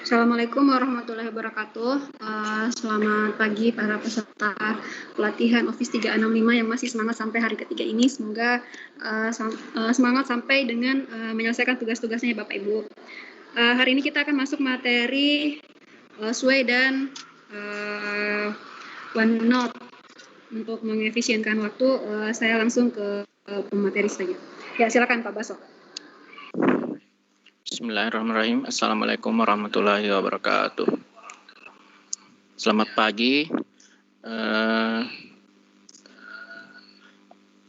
Assalamualaikum warahmatullahi wabarakatuh. Selamat pagi para peserta pelatihan Office 365 yang masih semangat sampai hari ketiga ini. Semoga semangat sampai dengan menyelesaikan tugas-tugasnya Bapak Ibu. Hari ini kita akan masuk materi SWOY dan OneNote. Untuk mengefisienkan waktu, saya langsung ke pemateri saja. Ya, silakan Pak Baso. Bismillahirrahmanirrahim. Assalamualaikum warahmatullahi wabarakatuh. Selamat pagi.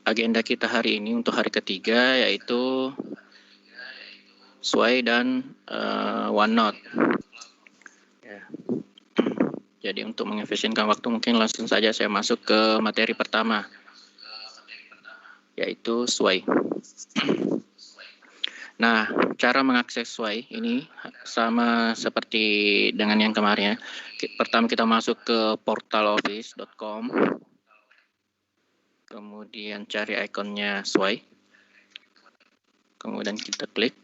Agenda kita hari ini untuk hari ketiga yaitu SWOY dan OneNote. Ya. Jadi untuk mengefisienkan waktu mungkin langsung saja saya masuk ke materi pertama, yaitu SWOY. Nah, cara mengakses SWOY ini sama seperti dengan yang kemarin ya. Pertama kita masuk ke portaloffice.com, kemudian cari ikonnya SWOY, kemudian kita klik.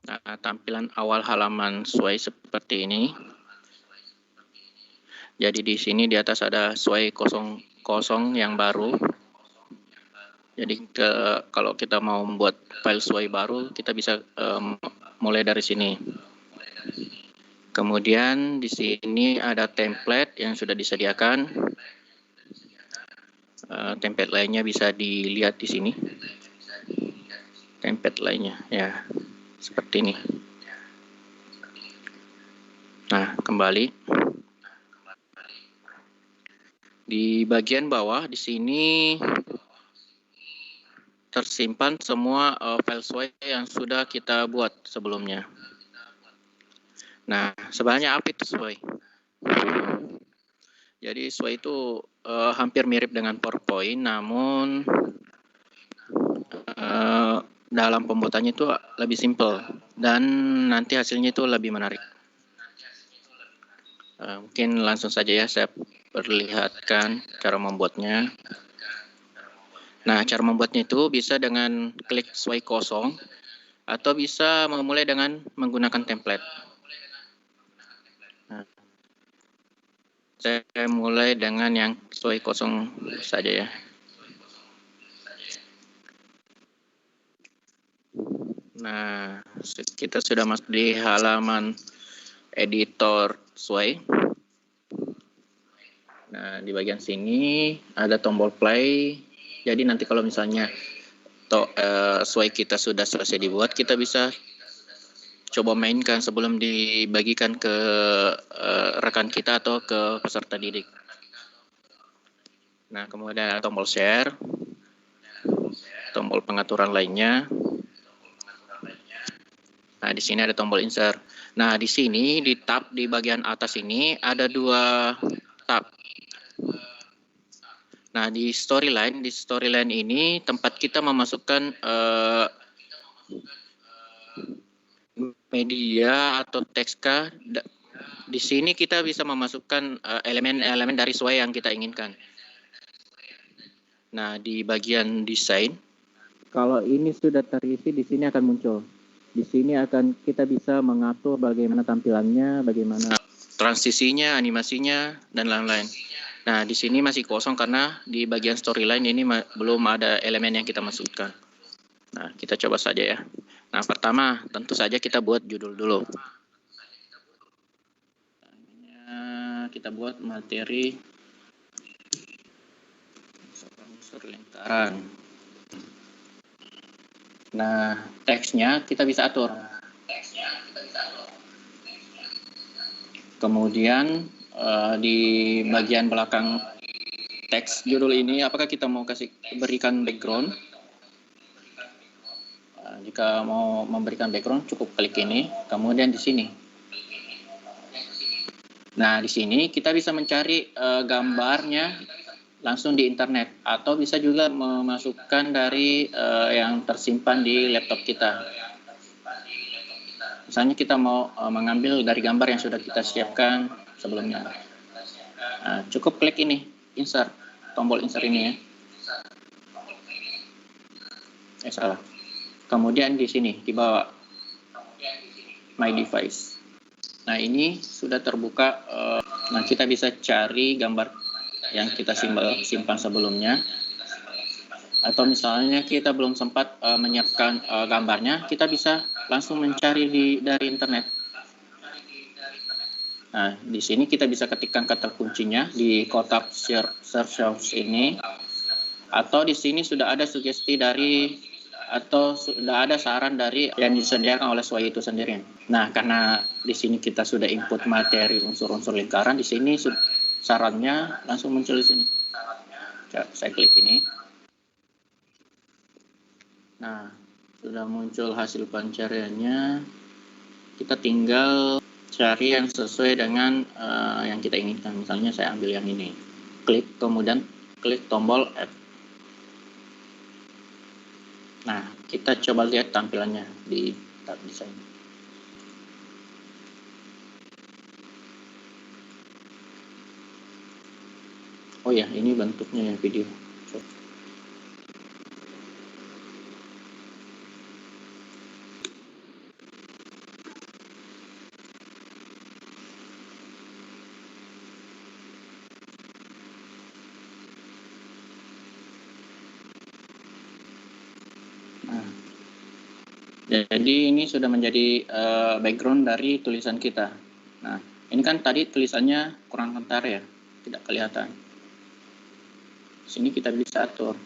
Nah, tampilan awal halaman SWOY seperti ini. Jadi di sini di atas ada SWOY 00 yang baru. Jadi kalau kita mau membuat file SWOY baru, kita bisa mulai dari sini. Kemudian di sini ada template yang sudah disediakan. Template lainnya bisa dilihat di sini. Template lainnya ya seperti ini. Nah, kembali. Di bagian bawah di sini tersimpan semua file SWOY yang sudah kita buat sebelumnya. Nah, sebenarnya apa itu SWOY? Jadi SWOY itu hampir mirip dengan PowerPoint, namun dalam pembuatannya itu lebih simple dan nanti hasilnya itu lebih menarik. Mungkin langsung saja ya saya perlihatkan cara membuatnya. Nah, cara membuatnya itu bisa dengan klik SWOY 0 atau bisa memulai dengan menggunakan template. Nah, saya mulai dengan yang SWOY 0 saja ya. Nah, kita sudah masuk di halaman editor SWOY. Nah, di bagian sini ada tombol play. Jadi nanti kalau misalnya SWOY kita sudah selesai dibuat, kita bisa coba mainkan sebelum dibagikan ke rekan kita atau ke peserta didik. Nah, kemudian ada tombol share, tombol pengaturan lainnya. Nah, di sini ada tombol insert. Nah, di sini di tab di bagian atas ini ada dua tab. Nah, di storyline ini tempat kita memasukkan media atau teks. Di sini kita bisa memasukkan elemen-elemen dari SWOY yang kita inginkan. Nah, di bagian desain, kalau ini sudah terisi, di sini akan muncul. Di sini akan kita bisa mengatur bagaimana tampilannya, bagaimana transisinya, animasinya, dan lain-lain. Nah, di sini masih kosong karena di bagian storyline ini belum ada elemen yang kita masukkan. Nah, kita coba saja ya. Nah, pertama tentu saja kita buat judul dulu. Kita buat materi unsur lingkaran. Nah, teksnya kita bisa atur. Kemudian di bagian belakang teks judul ini, apakah kita mau berikan background? Jika mau memberikan background, cukup klik ini. Kemudian di sini. Nah, di sini kita bisa mencari gambarnya langsung di internet, atau bisa juga memasukkan dari yang tersimpan di laptop kita. Misalnya kita mau mengambil dari gambar yang sudah kita siapkan sebelumnya. Cukup klik ini, insert, tombol insert ini ya. Salah. Kemudian di sini di bawah My Device. Nah, ini sudah terbuka. Nah, kita bisa cari gambar yang kita simpan sebelumnya. Atau misalnya kita belum sempat menyiapkan gambarnya, kita bisa langsung mencari dari internet. Nah, di sini kita bisa ketikkan kata kuncinya di kotak search ini. Atau di sini sudah ada sugesti dari atau sudah ada saran dari yang disediakan oleh SWOY itu sendiri. Nah, karena di sini kita sudah input materi unsur-unsur lingkaran, di sini sarannya langsung muncul di sini. Saya klik ini. Nah, sudah muncul hasil pencariannya. Kita tinggal cari yang sesuai dengan yang kita inginkan. Misalnya saya ambil yang ini. Klik, kemudian klik tombol F. Nah, kita coba lihat tampilannya di tab desain. Oh ya, ini bentuknya yang video. Nah, jadi ini sudah menjadi background dari tulisan kita. Nah, ini kan tadi tulisannya kurang kentar ya, tidak kelihatan. Di sini kita bisa atur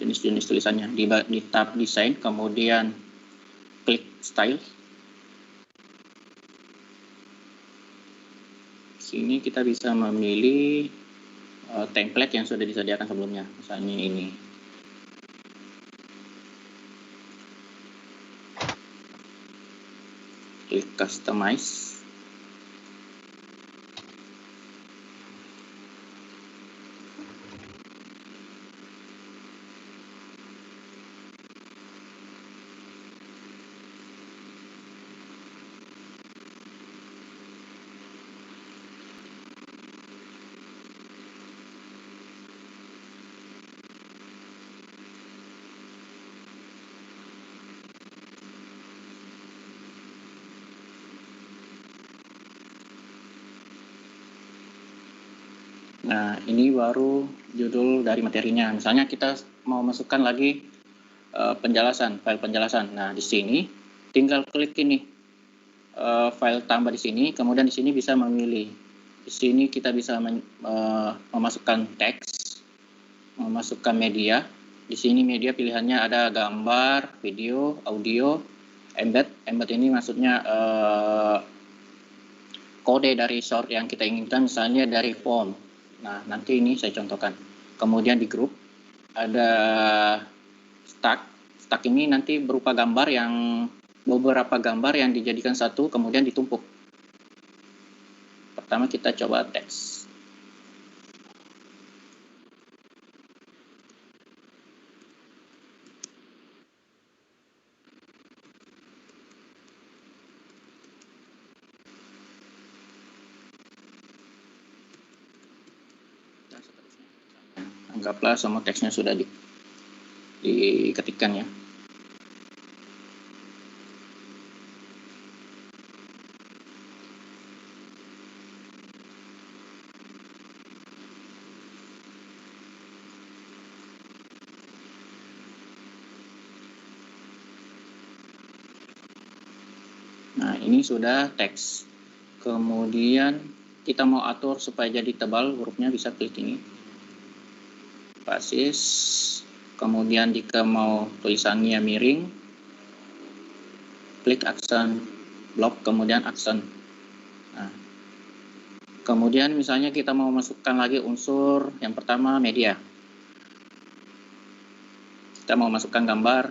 jenis-jenis tulisannya di tab desain, kemudian klik style. Di sini kita bisa memilih template yang sudah disediakan sebelumnya, misalnya ini. Klik customize. Nah, ini baru judul dari materinya. Misalnya kita mau masukkan lagi penjelasan, file penjelasan. Nah, di sini tinggal klik ini file tambah di sini, kemudian di sini bisa memilih. Di sini kita bisa memasukkan teks, memasukkan media. Di sini media pilihannya ada gambar, video, audio, embed. Embed ini maksudnya kode dari source yang kita inginkan, misalnya dari form. Nah, nanti ini saya contohkan. Kemudian di grup ada stack. Stack ini nanti berupa gambar yang beberapa gambar yang dijadikan satu kemudian ditumpuk. Pertama kita coba teks. Anggaplah semua teksnya sudah diketikkan ya. Nah, ini sudah teks. Kemudian kita mau atur supaya jadi tebal, hurufnya bisa klik ini. Basis. Kemudian jika mau tulisannya miring, klik aksen blok, kemudian aksen. Nah, kemudian misalnya kita mau masukkan lagi unsur yang pertama media. Kita mau masukkan gambar.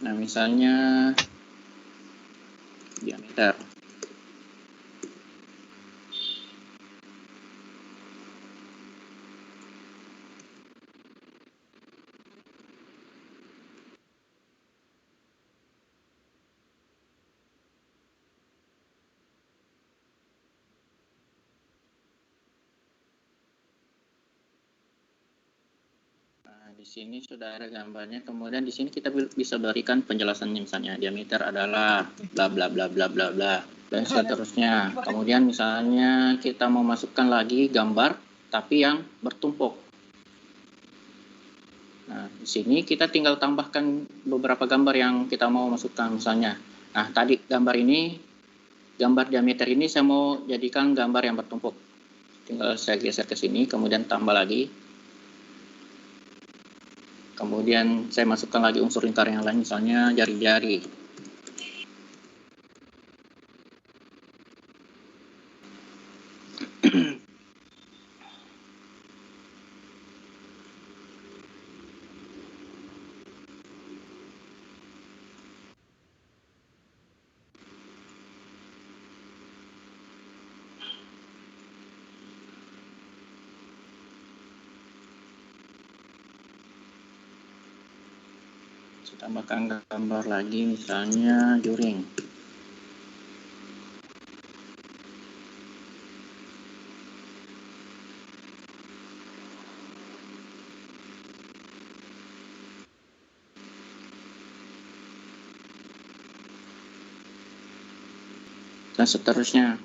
Nah, misalnya diameter. Di sini sudah ada gambarnya. Kemudian di sini kita bisa berikan penjelasannya, misalnya diameter adalah bla bla bla bla bla bla dan seterusnya. Kemudian misalnya kita mau masukkan lagi gambar tapi yang bertumpuk. Nah, di sini kita tinggal tambahkan beberapa gambar yang kita mau masukkan misalnya. Nah, tadi gambar diameter ini saya mau jadikan gambar yang bertumpuk. Tinggal saya geser ke sini, kemudian tambah lagi. Kemudian saya masukkan lagi unsur lingkaran yang lain, misalnya jari-jari. Saya tambahkan gambar lagi, misalnya juring. Dan seterusnya.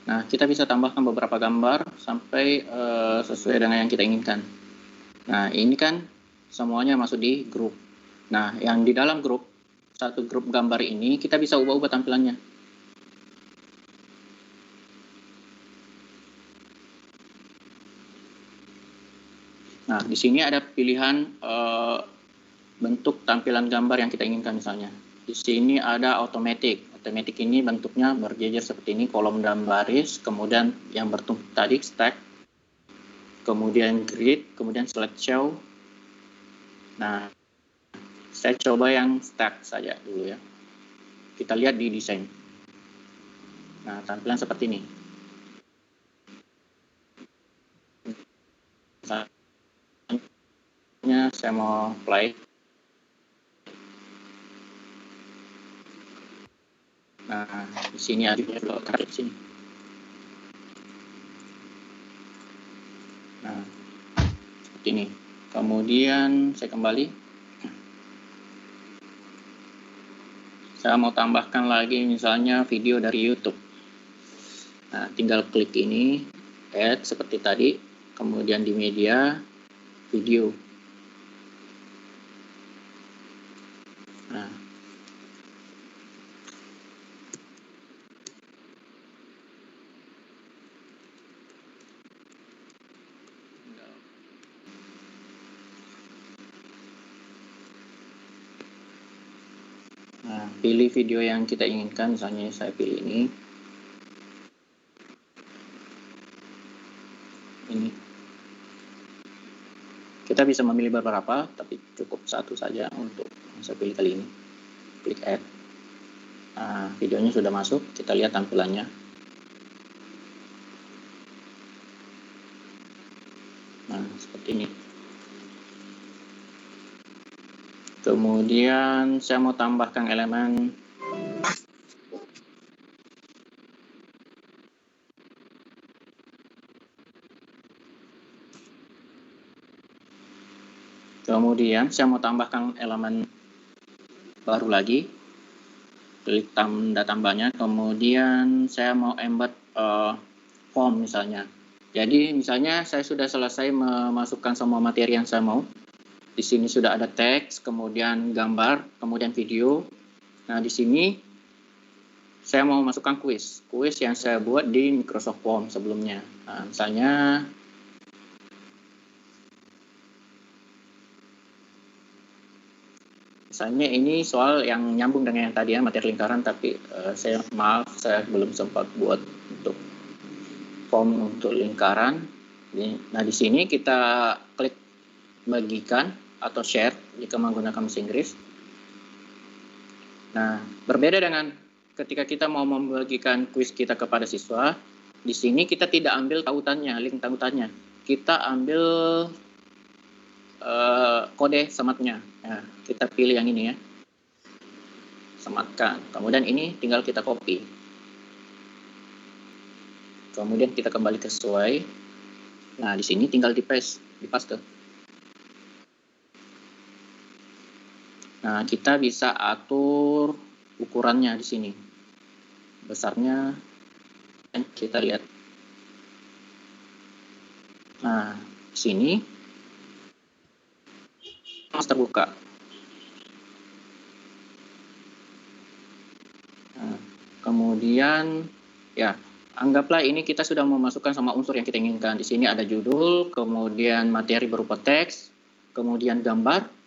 Nah, kita bisa tambahkan beberapa gambar sampai sesuai dengan yang kita inginkan. Nah, ini kan semuanya masuk di grup. Nah, yang di dalam grup, satu grup gambar ini kita bisa ubah-ubah tampilannya. Nah, di sini ada pilihan bentuk tampilan gambar yang kita inginkan misalnya. Di sini ada automatic. Automatic ini bentuknya berjejer seperti ini, kolom dan baris, kemudian yang bertumpuk tadi stack, kemudian grid, kemudian slideshow. Nah, saya coba yang stack saja dulu ya. Kita lihat di desain. Nah, tampilan seperti ini. Misalnya saya mau play. Nah, di sini ada di sini. Nah, seperti ini. Kemudian saya kembali. Saya mau tambahkan lagi misalnya video dari YouTube. Nah, tinggal klik ini, add seperti tadi. Kemudian di media, video. Nah, pilih video yang kita inginkan, misalnya saya pilih ini. Ini. Kita bisa memilih beberapa, tapi cukup satu saja untuk yang saya pilih kali ini. Klik add. Nah, videonya sudah masuk, kita lihat tampilannya. Nah, seperti ini. Kemudian saya mau tambahkan elemen baru lagi. Klik tanda tambahnya, kemudian saya mau embed form misalnya. Jadi misalnya saya sudah selesai memasukkan semua materi yang saya mau. Di sini sudah ada teks, kemudian gambar, kemudian video. Nah, di sini saya mau masukkan kuis yang saya buat di Microsoft Form sebelumnya. Nah, misalnya ini soal yang nyambung dengan yang tadi ya, materi lingkaran, tapi saya belum sempat buat untuk form untuk lingkaran. Nah, di sini kita klik bagikan atau share jika menggunakan bahasa Inggris. Nah, berbeda dengan ketika kita mau membagikan kuis kita kepada siswa, di sini kita tidak ambil tautannya, link tautannya. Kita ambil kode sematnya. Nah, kita pilih yang ini ya. Sematkan. Kemudian ini tinggal kita copy. Kemudian kita kembali ke sesuai. Nah, di sini tinggal di paste. Nah, kita bisa atur ukurannya di sini. Besarnya kita lihat. Nah, di sini terbuka. Nah, kemudian ya, anggaplah ini kita sudah memasukkan sama unsur yang kita inginkan. Di sini ada judul, kemudian materi berupa teks, kemudian gambar.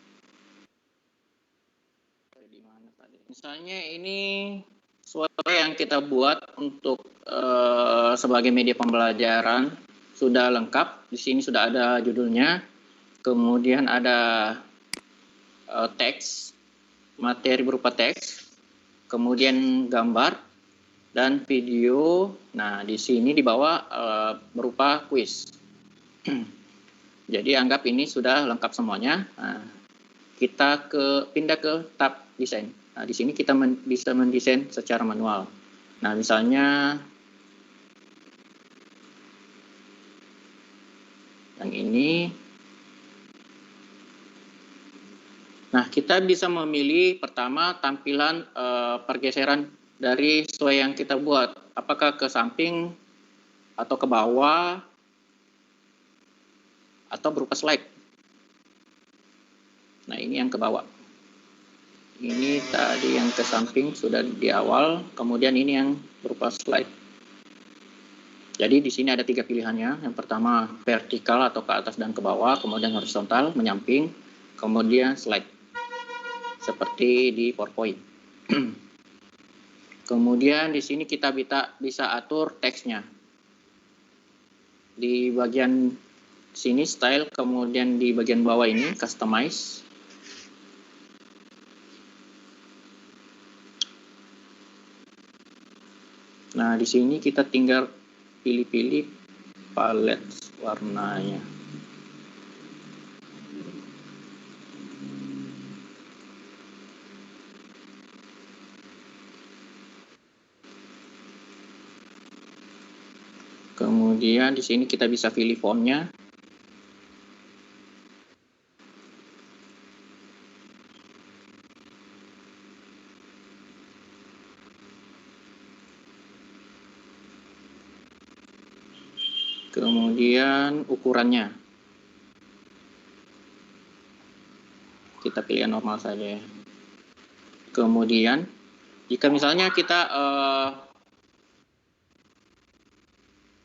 Misalnya ini suatu yang kita buat untuk sebagai media pembelajaran sudah lengkap. Di sini sudah ada judulnya, kemudian ada teks, materi berupa teks, kemudian gambar dan video. Nah, di sini di bawah berupa kuis. Jadi anggap ini sudah lengkap semuanya. Nah, kita pindah ke tab desain. Nah, di sini kita bisa mendesain secara manual. Nah, misalnya yang ini. Nah, kita bisa memilih pertama tampilan pergeseran dari sesuai yang kita buat. Apakah ke samping atau ke bawah atau berupa slide. Nah, ini yang ke bawah. Ini tadi yang ke samping sudah di awal, kemudian ini yang berupa slide. Jadi di sini ada 3 pilihannya. Yang pertama vertikal atau ke atas dan ke bawah, kemudian horizontal, menyamping, kemudian slide. Seperti di PowerPoint. Kemudian di sini kita bisa atur teksnya. Di bagian sini style, kemudian di bagian bawah ini customize. Nah, di sini kita tinggal pilih-pilih palet warnanya. Kemudian di sini kita bisa pilih fontnya. Kemudian ukurannya. Kita pilih yang normal saja. Kemudian jika misalnya kita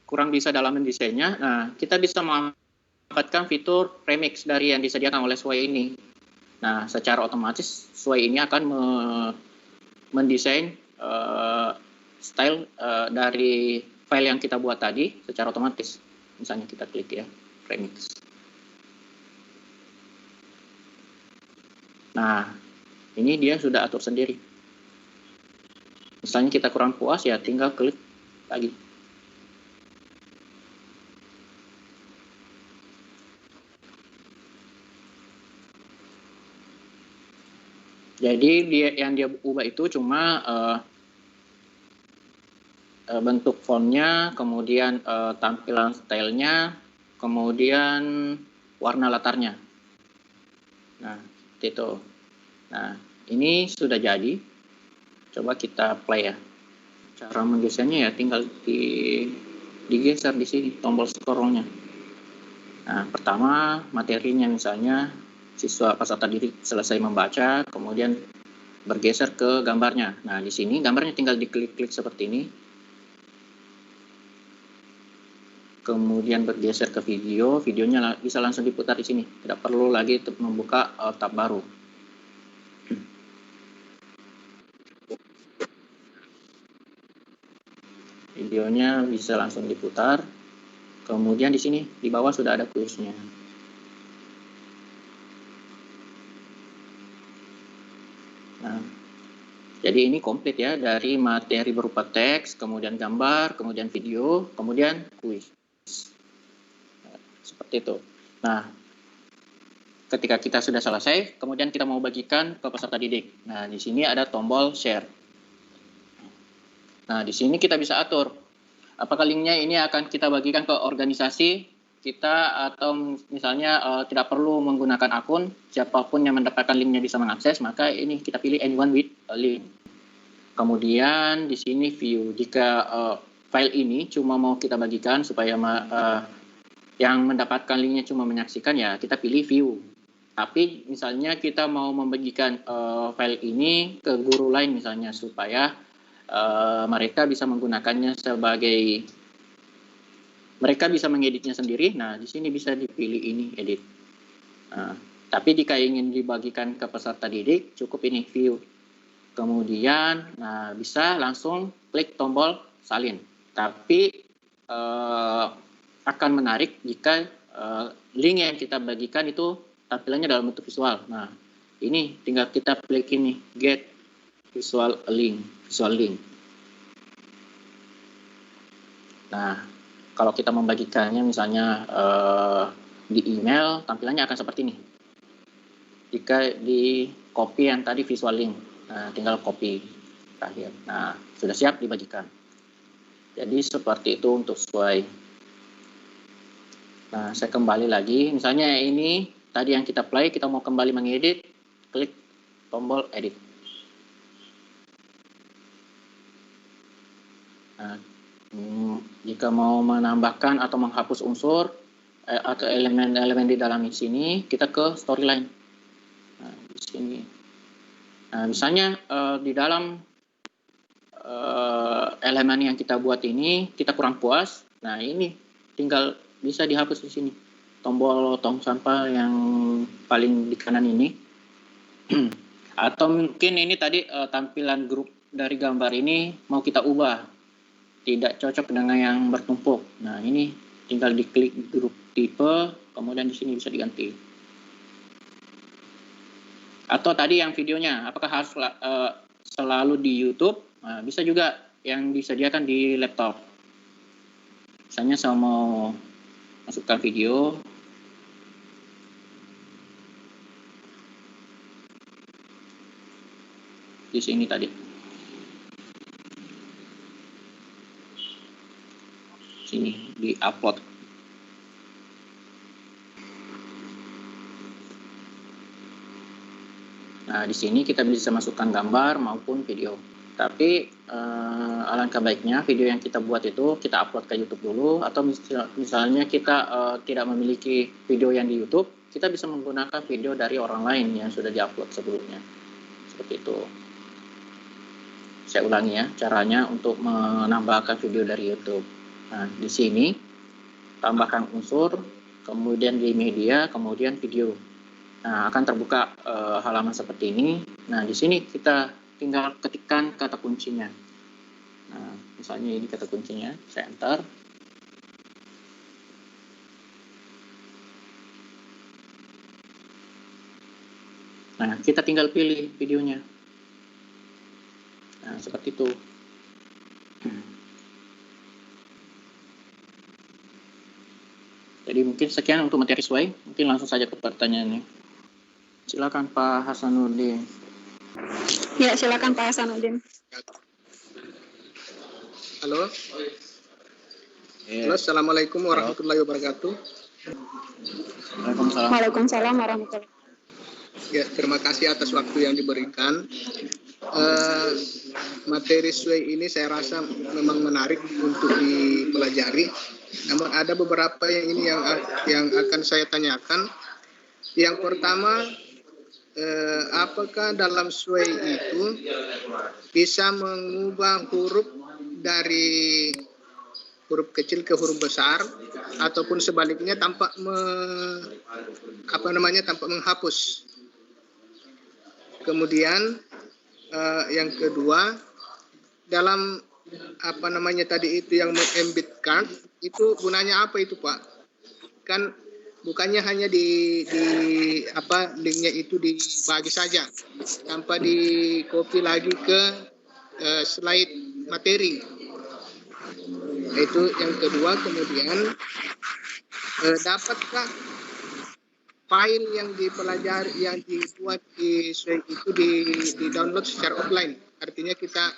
kurang bisa dalam mendesainnya, nah kita bisa memanfaatkan fitur remix dari yang disediakan oleh Sway ini. Nah, secara otomatis Sway ini akan mendesain style dari file yang kita buat tadi secara otomatis. Misalnya kita klik ya, remix. Nah, ini dia sudah atur sendiri. Misalnya kita kurang puas ya tinggal klik lagi. Jadi yang dia ubah itu cuma bentuk fontnya, kemudian tampilan stylenya, kemudian warna latarnya. Nah, seperti itu. Nah, ini sudah jadi. Coba kita play ya. Cara menggesernya ya tinggal digeser di sini tombol scrollnya. Nah, pertama materinya misalnya siswa peserta didik selesai membaca, kemudian bergeser ke gambarnya. Nah, di sini gambarnya tinggal diklik-klik seperti ini. Kemudian bergeser ke video, videonya bisa langsung diputar di sini. Tidak perlu lagi untuk membuka tab baru. Videonya bisa langsung diputar. Kemudian di sini di bawah sudah ada kuisnya. Nah, jadi ini komplit ya, dari materi berupa teks, kemudian gambar, kemudian video, kemudian kuis. Seperti itu. Nah, ketika kita sudah selesai, kemudian kita mau bagikan ke peserta didik. Nah, di sini ada tombol share. Nah, di sini kita bisa atur apakah linknya ini akan kita bagikan ke organisasi kita atau misalnya tidak perlu menggunakan akun, siapapun yang mendapatkan linknya bisa mengakses, maka ini kita pilih anyone with a link. Kemudian di sini view, jika file ini cuma mau kita bagikan supaya yang mendapatkan linknya cuma menyaksikan, ya kita pilih view. Tapi misalnya kita mau membagikan file ini ke guru lain misalnya, supaya mereka bisa menggunakannya sebagai, mereka bisa mengeditnya sendiri. Nah, di sini bisa dipilih ini, edit. Tapi jika ingin dibagikan ke peserta didik, cukup ini, view. Kemudian, bisa langsung klik tombol salin. Tapi akan menarik jika link yang kita bagikan itu tampilannya dalam bentuk visual. Nah, ini tinggal kita klik ini, get visual link. Nah, kalau kita membagikannya misalnya di email, tampilannya akan seperti ini. Jika di copy yang tadi visual link, nah, tinggal copy terakhir. Nah, sudah siap dibagikan. Jadi seperti itu untuk sesuai. Nah, saya kembali lagi. Misalnya ini tadi yang kita play, kita mau kembali mengedit, klik tombol edit. Nah, jika mau menambahkan atau menghapus unsur atau elemen-elemen di dalam sini, kita ke storyline. Nah, di sini. Nah, misalnya di dalam elemen yang kita buat ini kita kurang puas. Nah, ini tinggal bisa dihapus di sini. Tombol tong sampah yang paling di kanan ini. Atau mungkin ini tadi tampilan grup dari gambar ini mau kita ubah, tidak cocok dengan yang bertumpuk. Nah, ini tinggal diklik grup tipe, kemudian di sini bisa diganti. Atau tadi yang videonya, apakah harus selalu di YouTube? Nah, bisa juga yang disediakan di laptop. Misalnya saya mau masukkan video. Di sini tadi. Sini di-upload. Nah, di sini kita bisa masukkan gambar maupun video. Tapi alangkah baiknya video yang kita buat itu kita upload ke YouTube dulu, atau misalnya kita tidak memiliki video yang di YouTube, kita bisa menggunakan video dari orang lain yang sudah diupload sebelumnya. Seperti itu. Saya ulangi ya, caranya untuk menambahkan video dari YouTube. Nah, di sini tambahkan unsur, kemudian di media, kemudian video. Nah, akan terbuka halaman seperti ini. Nah, di sini kita tinggal ketikkan kata kuncinya. Nah, misalnya ini kata kuncinya, saya enter. Nah, kita tinggal pilih videonya. Nah, seperti itu. Jadi mungkin sekian untuk materi sesuai. Mungkin langsung saja ke pertanyaannya. Silakan Pak Hasanuddin. Ya, silakan Pak Hasanuddin. Halo. Halo, assalamualaikum warahmatullahi wabarakatuh. Waalaikumsalam. Waalaikumsalam warahmatullahi wabarakatuh. Ya, terima kasih atas waktu yang diberikan. Materi sesuai ini saya rasa memang menarik untuk dipelajari. Namun ada beberapa yang akan saya tanyakan. Yang pertama, apakah dalam sesuai itu bisa mengubah huruf dari huruf kecil ke huruf besar, ataupun sebaliknya tanpa tanpa menghapus. Kemudian yang kedua, dalam tadi itu yang meng-embed card itu gunanya apa itu Pak? Kan bukannya hanya di linknya itu dibagi saja tanpa di copy lagi ke slide materi. Itu yang kedua. Kemudian dapatkah file yang dipelajari, yang dibuat di Sway itu di download secara offline? Artinya kita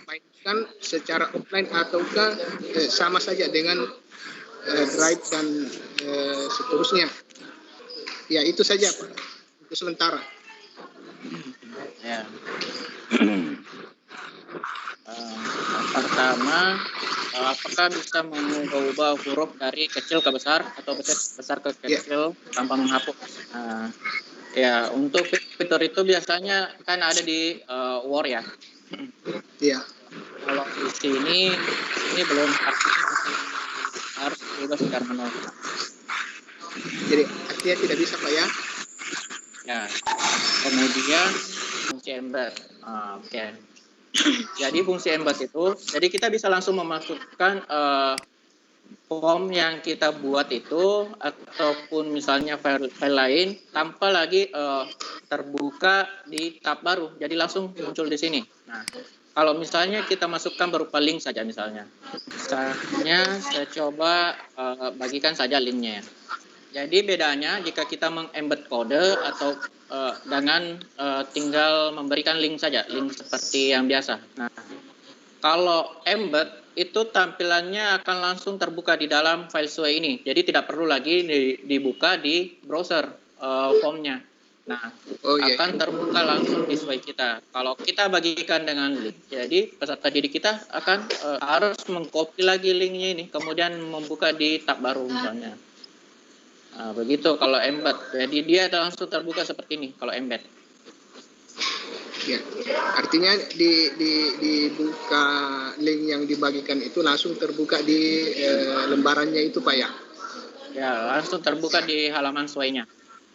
file dilakukan secara offline ataukah sama saja dengan drive dan seterusnya. Ya itu saja Pak, itu sementara. Ya. Pertama, apakah bisa mengubah huruf dari kecil ke besar atau besar ke kecil tanpa menghapus? Ya, untuk fitur itu biasanya kan ada di Word ya. Iya. Kalau di sini ini belum harus diubah secara manual. Jadi artinya tidak bisa Pak ya? Ya, kemudian fungsi embed. Oke. Jadi fungsi embed itu, jadi kita bisa langsung memasukkan form yang kita buat itu ataupun misalnya file lain tanpa lagi terbuka di tab baru. Jadi langsung muncul di sini. Nah, kalau misalnya kita masukkan berupa link saja misalnya. Misalnya saya coba bagikan saja linknya ya. Jadi bedanya jika kita mengembed kode atau dengan tinggal memberikan link saja, link seperti yang biasa. Nah, kalau embed itu tampilannya akan langsung terbuka di dalam file sway ini. Jadi tidak perlu lagi dibuka di browser formnya. Nah, akan terbuka langsung di sway kita. Kalau kita bagikan dengan link, jadi peserta didik kita akan harus mengcopy lagi linknya ini, kemudian membuka di tab baru misalnya. Nah, begitu kalau embed. Jadi dia langsung terbuka seperti ini kalau embed. Ya, artinya dibuka link yang dibagikan itu langsung terbuka di lembarannya itu Pak ya? Ya, langsung terbuka di halaman sway-nya.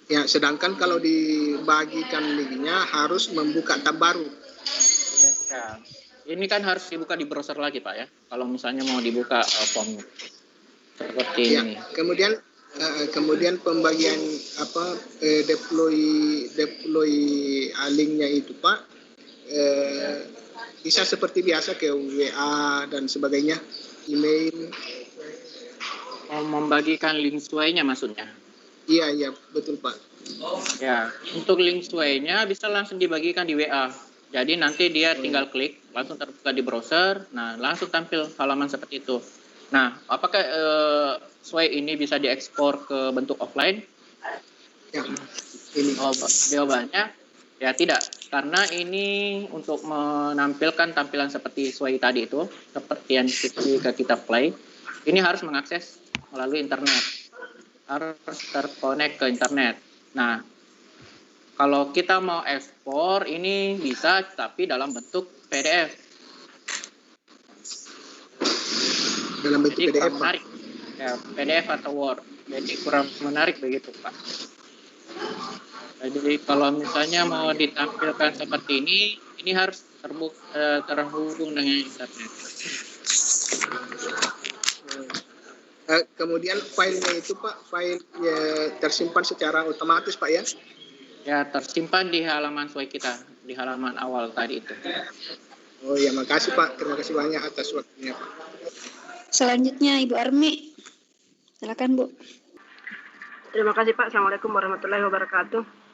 Ya, sedangkan kalau dibagikan linknya harus membuka tab baru. Ya, ini kan harus dibuka di browser lagi Pak ya. Kalau misalnya mau dibuka formnya seperti ya, ini. Kemudian pembagian deploy linknya itu Pak bisa seperti biasa ke WA dan sebagainya, email. Membagikan link sway-nya maksudnya? Iya betul Pak. Ya, untuk link sway-nya bisa langsung dibagikan di WA. Jadi nanti dia tinggal klik langsung terbuka di browser. Nah, langsung tampil halaman seperti itu. Nah, apakah sway ini bisa diekspor ke bentuk offline? Ya, ini. Jawabannya ya tidak, karena ini untuk menampilkan tampilan seperti sway tadi itu, seperti yang ketika kita play, ini harus mengakses melalui internet, harus terkonek ke internet. Nah, kalau kita mau ekspor ini bisa, tapi dalam bentuk PDF. Dalam bentuk Jadi PDF, kurang menarik. Ya, PDF atau Word. Jadi kurang menarik begitu, Pak. Jadi kalau misalnya mau ditampilkan seperti ini harus terhubung dengan internet. Kemudian filenya itu Pak, file tersimpan secara otomatis Pak ya? Ya, tersimpan di halaman sway kita, di halaman awal tadi itu. Oh ya, makasih Pak. Terima kasih banyak atas waktunya Pak. Selanjutnya Ibu Armi. Silakan Bu. Terima kasih Pak. Assalamualaikum warahmatullahi wabarakatuh.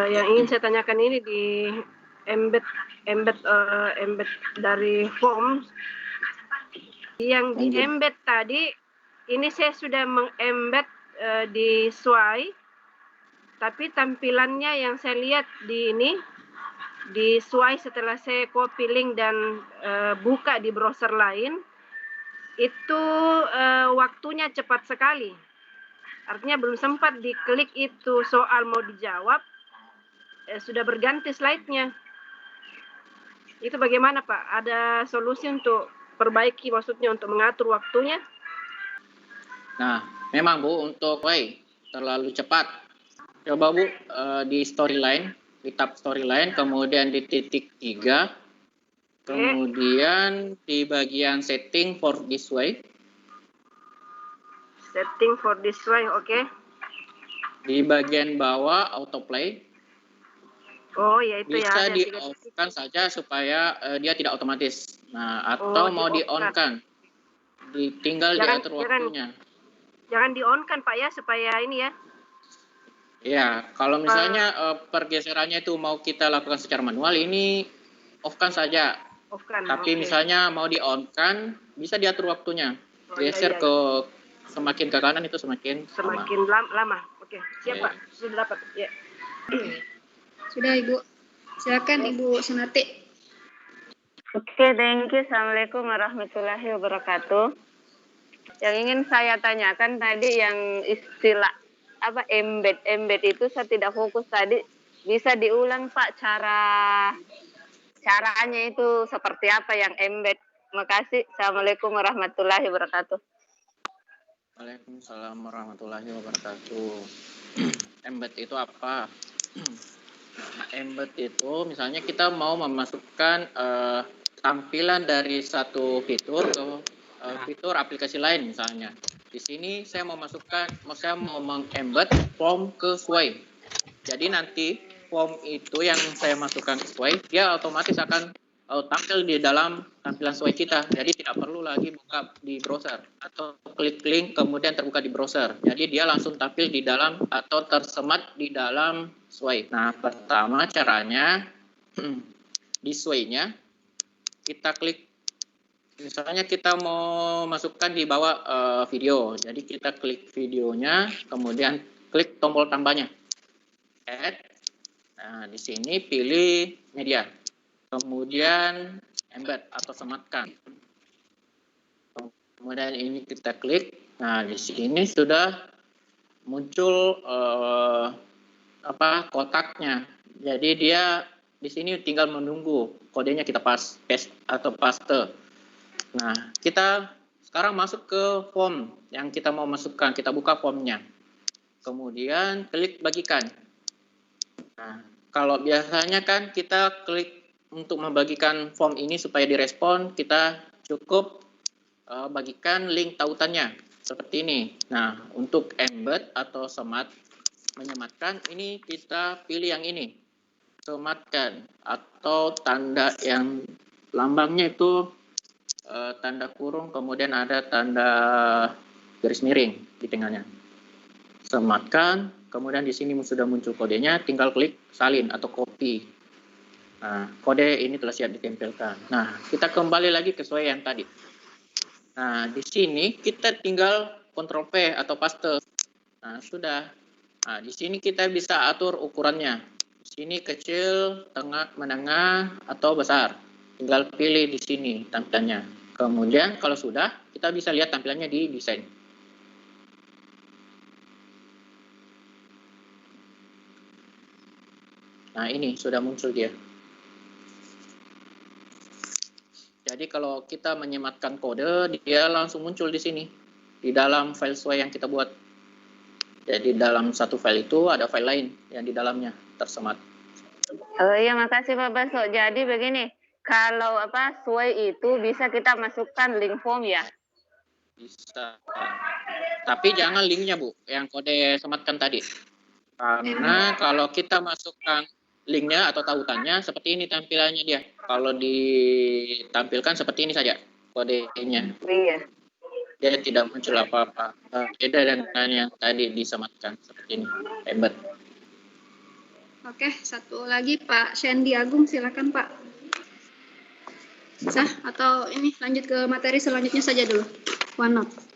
Yang ingin saya tanyakan ini di embed dari form yang di embed tadi, ini saya sudah mengembed di sway, tapi tampilannya yang saya lihat di ini di sway setelah saya copy link dan buka di browser lain, itu waktunya cepat sekali. Artinya belum sempat diklik itu soal mau dijawab, sudah berganti slide-nya. Itu bagaimana Pak? Ada solusi untuk perbaiki, maksudnya untuk mengatur waktunya? Nah, memang Bu, untuk terlalu cepat. Coba Bu di storyline, di tab storyline, kemudian di titik 3, kemudian di bagian setting for this way. Setting for this way, oke. Di bagian bawah autoplay. Oh ya itu bisa ya. Bisa di-off-kan saja supaya dia tidak otomatis. Nah, atau mau di-on-kan. Tinggal diatur waktunya. Jangan di-on-kan Pak ya, supaya ini ya. Ya, kalau misalnya pergeserannya itu mau kita lakukan secara manual, ini off-kan saja. Off-kan. Tapi oke. misalnya mau di-on-kan, bisa diatur waktunya. Oh, iya, Geser iya. ke semakin ke kanan itu semakin lama. Semakin lama. Oke, siap Oke. Pak. Sudah dapat. Ya. Sudah Ibu. Silakan Ibu Sunati. Oke, thank you. Assalamualaikum warahmatullahi wabarakatuh. Yang ingin saya tanyakan tadi yang istilah apa embed itu saya tidak fokus tadi. Bisa diulang Pak caranya itu seperti apa yang embed? Makasih. Assalamualaikum warahmatullahi wabarakatuh. Waalaikumsalam warahmatullahi wabarakatuh. Embed itu apa? Embed itu misalnya kita mau memasukkan tampilan dari satu fitur ke fitur aplikasi lain misalnya. Di sini saya mau meng-embed form ke Sway. Jadi nanti form itu yang saya masukkan ke Sway, dia otomatis akan tampil di dalam tampilan Sway kita. Jadi tidak perlu lagi buka di browser atau klik link kemudian terbuka di browser. Jadi dia langsung tampil di dalam atau tersemat di dalam Sway. Nah, pertama caranya di Sway-nya kita klik, misalnya kita mau masukkan di bawah video. Jadi kita klik videonya, kemudian klik tombol tambahnya. Add. Nah, di sini pilih media. Kemudian embed atau sematkan. Kemudian ini kita klik. Nah, di sini sudah muncul kotaknya. Jadi dia di sini tinggal menunggu kodenya kita paste atau paste. Nah, kita sekarang masuk ke form yang kita mau masukkan. Kita buka formnya. Kemudian klik bagikan. Nah, kalau biasanya kan kita klik untuk membagikan form ini supaya direspon, kita cukup bagikan link tautannya seperti ini. Nah, untuk embed atau menyematkan, ini kita pilih yang ini, sematkan atau tanda yang lambangnya itu tanda kurung, kemudian ada tanda garis miring di tengahnya. Sematkan, kemudian di sini sudah muncul kodenya, tinggal klik salin atau copy. Nah, kode ini telah siap ditempelkan. Nah, kita kembali lagi ke sesuai yang tadi. Nah, di sini kita tinggal Ctrl P atau paste. Nah, sudah. Nah, di sini kita bisa atur ukurannya. Di sini kecil, tengah, menengah, atau besar. Tinggal pilih di sini tampilannya. Kemudian kalau sudah, kita bisa lihat tampilannya di desain. Nah, ini sudah muncul dia. Jadi kalau kita menyematkan kode, dia langsung muncul di sini, di dalam file sesuai yang kita buat. Jadi dalam satu file itu ada file lain yang di dalamnya tersemat. Oh iya, makasih Pak Baso. Jadi begini, kalau sesuai itu bisa kita masukkan link form ya? Bisa. Tapi jangan linknya Bu, yang kode sematkan tadi. Karena kalau kita masukkan linknya atau tautannya, seperti ini tampilannya dia. Kalau ditampilkan seperti ini saja kodenya. Iya. Dia tidak muncul apa-apa. Beda dengan yang tadi disematkan seperti ini. Embed. Oke, satu lagi Pak Shandy Agung, silakan Pak. Bisa? Atau ini lanjut ke materi selanjutnya saja dulu. OneNote.